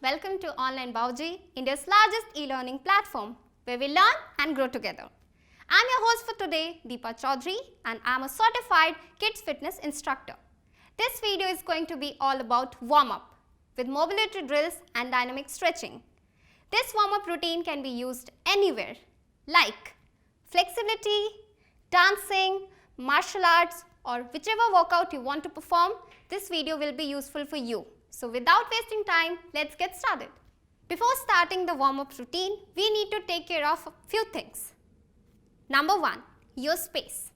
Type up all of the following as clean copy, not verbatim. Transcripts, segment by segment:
welcome to OnlineBauji, India's largest e-learning platform where we learn and grow together. I'm your host for today, Deepa Chaudhary, and I'm a certified kids fitness instructor. This video is going to be all about warm-up with mobility drills and dynamic stretching. This warm-up routine can be used anywhere like flexibility, dancing, martial arts, or whichever workout you want to perform. This video will be useful for you. So without wasting time, let's get started. Before starting the warm-up routine, we need to take care of a few things. Number 1, your space.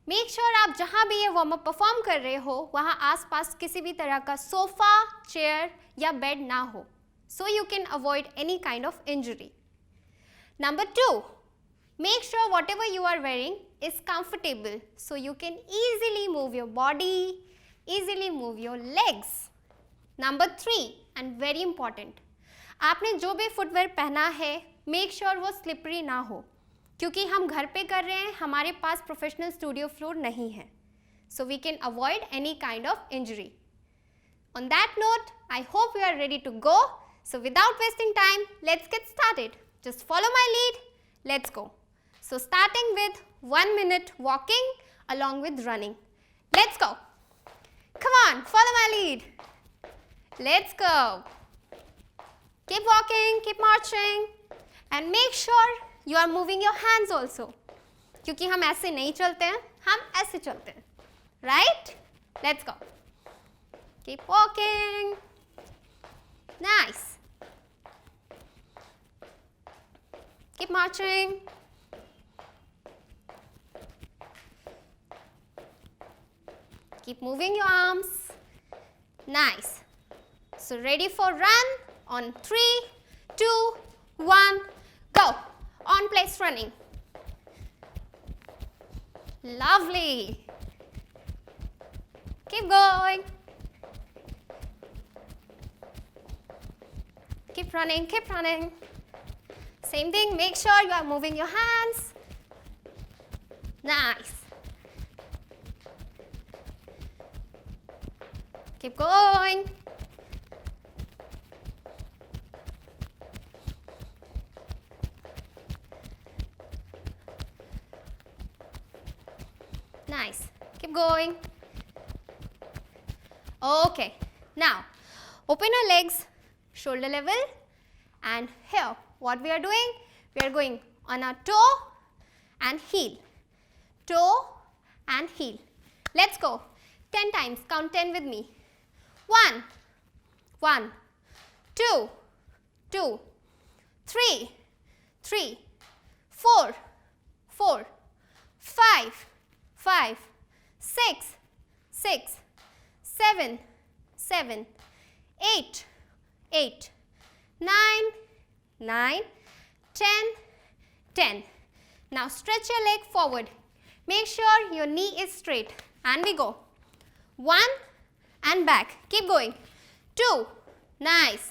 Make sure आप जहाँ भी ये warm-up perform कर रहे हो, वहाँ आसपास किसी भी तरह का sofa, chair या bed ना हो, so you can avoid any kind of injury. Number 2, make sure whatever you are wearing is comfortable, so you can easily move your body, easily move your legs. Number 3 and very important, आपने जो भी footwear पहना है make sure वो slippery ना हो, क्योंकि हम घर पे कर रहे हैं, हमारे पास प्रोफेशनल स्टूडियो फ्लोर नहीं है, so we can avoid any kind of injury. On that note, I hope you are ready to go. So without wasting time, let's get started. Just follow my lead. Let's go. So starting with 1 minute walking along with running. Let's go. Come on, follow my lead. Let's go. Keep walking, keep marching, and make sure you are moving your hands also. क्योंकि हम ऐसे नहीं चलते हैं, हम ऐसे चलते हैं. Right? Let's go. Keep walking. Nice. Keep marching. Keep moving your arms. Nice. So ready for run on 3, 2, 1, go. On place running. Lovely. Keep going. Keep running, keep running. Same thing, make sure you are moving your hands. Nice. Keep going. Nice. Keep going. Okay. Now, open your legs, shoulder level, and here, what we are doing? We are going on our toe and heel. Toe and heel. Let's go. 10 times. Count 10 with me. 1, 1, 2, 2, 3, 3, 4, 4, 5, 5, 6, 6, 7, 7, 8, 8, 9, 9, 10, 10. Now stretch your leg forward. Make sure your knee is straight. And we go. 1 and back. Keep going. 2, nice.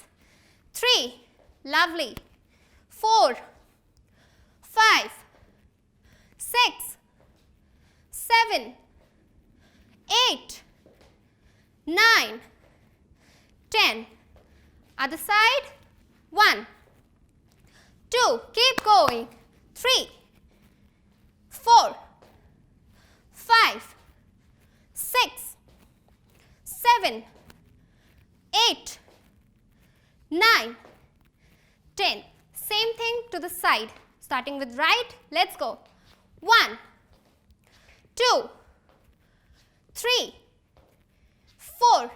3, lovely. 4, 5, 6, 7, 8, 9, 10. Other side. 1, 2, keep going. 3, 4, 5, 6, 7, 8, 9, 10. Same thing to the side. Starting with right, let's go. 1, 2, 3, 4,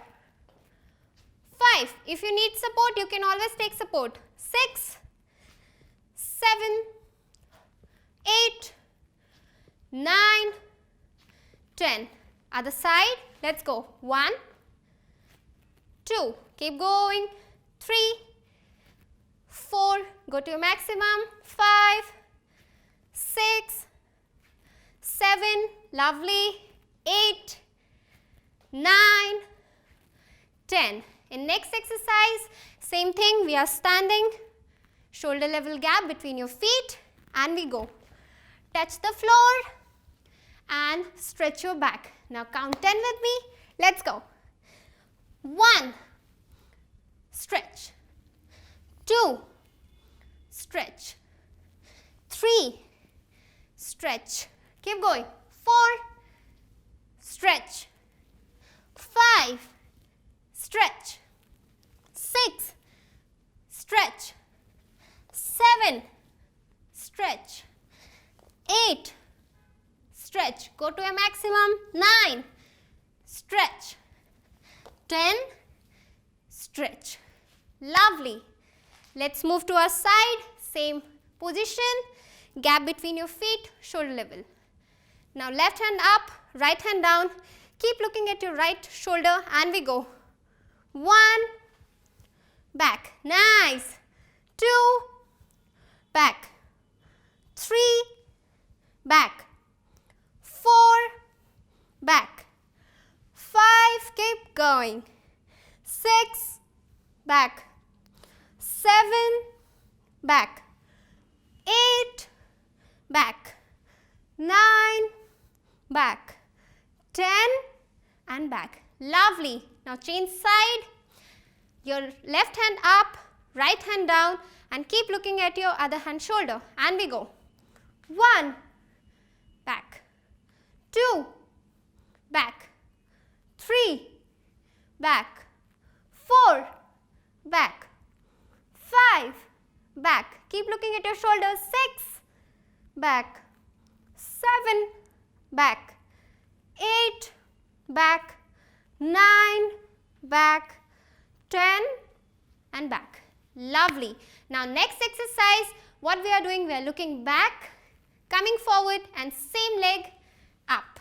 5. If you need support, you can always take support. 6, 7, 8, 9, 10. Other side, let's go. 1, 2, keep going. 3, 4, go to your maximum. 5, 6, 7, lovely. 8, 9, 10. In next exercise, same thing, we are standing, shoulder level gap between your feet, and we go. Touch the floor and stretch your back. Now count 10 with me. Let's go. 1, stretch. 2, stretch. 3, stretch. Keep going. 4, stretch. 5, stretch. 6, stretch. 7, stretch. 8, stretch. Go to a maximum. 9, stretch. 10, stretch. Lovely. Let's move to our side. Same position. Gap between your feet, shoulder level. Now left hand up, right hand down. Keep looking at your right shoulder and we go. 1, back. Nice. 2, back. 3, back. 4, back. 5, keep going. 6, back. 7, back. 8, back. 9, back. 10 and back. Lovely. Now change side. Your left hand up, right hand down and keep looking at your other hand shoulder and we go. 1, back. 2, back. 3, back. 4, back. 5, back. Keep looking at your shoulders. 6, back. 7, back. 8, back. 9, back. 10 and back. Lovely. Now next exercise, what we are doing, we are looking back, coming forward and same leg up.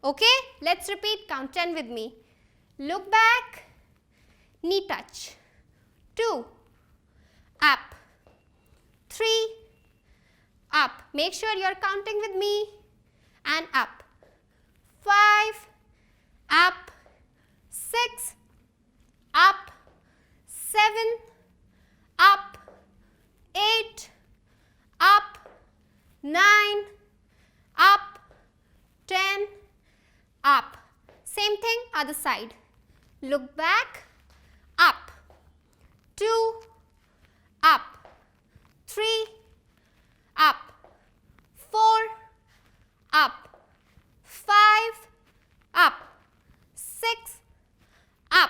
Okay, let's repeat, count 10 with me. Look back, knee touch. 2, up. 3, up. Make sure you are counting with me and up. 5, up. 6, up. 7, up. 8, up. 9, up. 10, up. Same thing, other side. Look back, up. 2, up. 3, up. 4, up. 5, up. 6, up.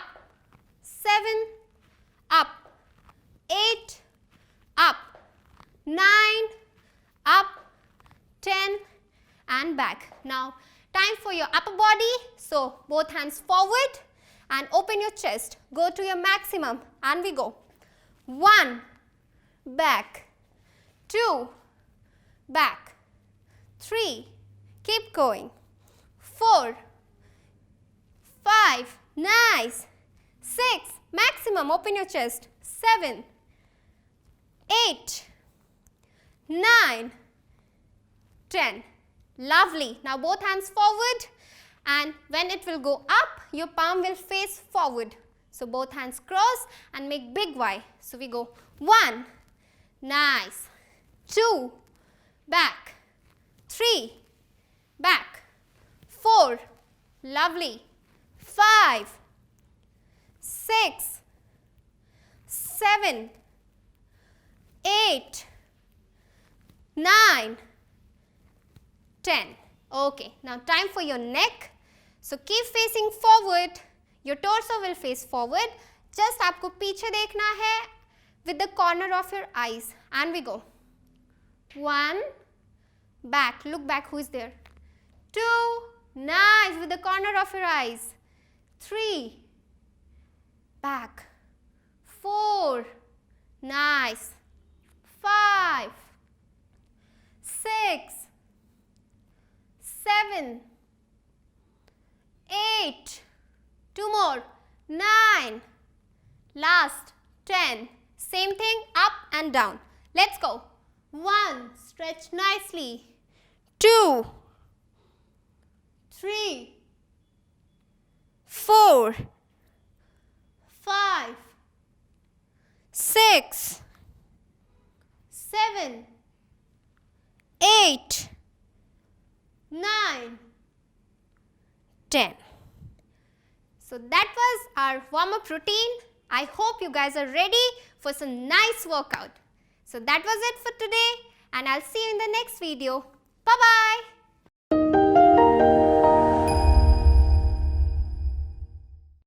7, up. 8, up. 9, up. 10 and back. Now time for your upper body. So both hands forward and open your chest. Go to your maximum and we go. 1, back. 2, back. 3, keep going. 4, 5, nice. 6, maximum, open your chest. 7, 8, 9, 10. Lovely. Now both hands forward and when it will go up, your palm will face forward. So both hands cross and make big Y. So we go 1, nice. 2, back. 3, back. 4, lovely. 5, 6, 7, 8, 9, 10. Okay, now time for your neck. So keep facing forward. Your torso will face forward. Just आपको पीछे देखना है with the corner of your eyes. And we go. 1, back. Look back, who is there? 2, nice, with the corner of your eyes. 3, back. 4, nice. 5, 6, 7, 8, 2 more, 9, last, 10. Same thing, up and down. Let's go. 1, stretch nicely. 2, 3, 4, 5, 6, 7, 8, 9, 10. So that was our warm-up routine. I hope you guys are ready for some nice workout. So that was it for today and I'll see you in the next video. Bye-bye.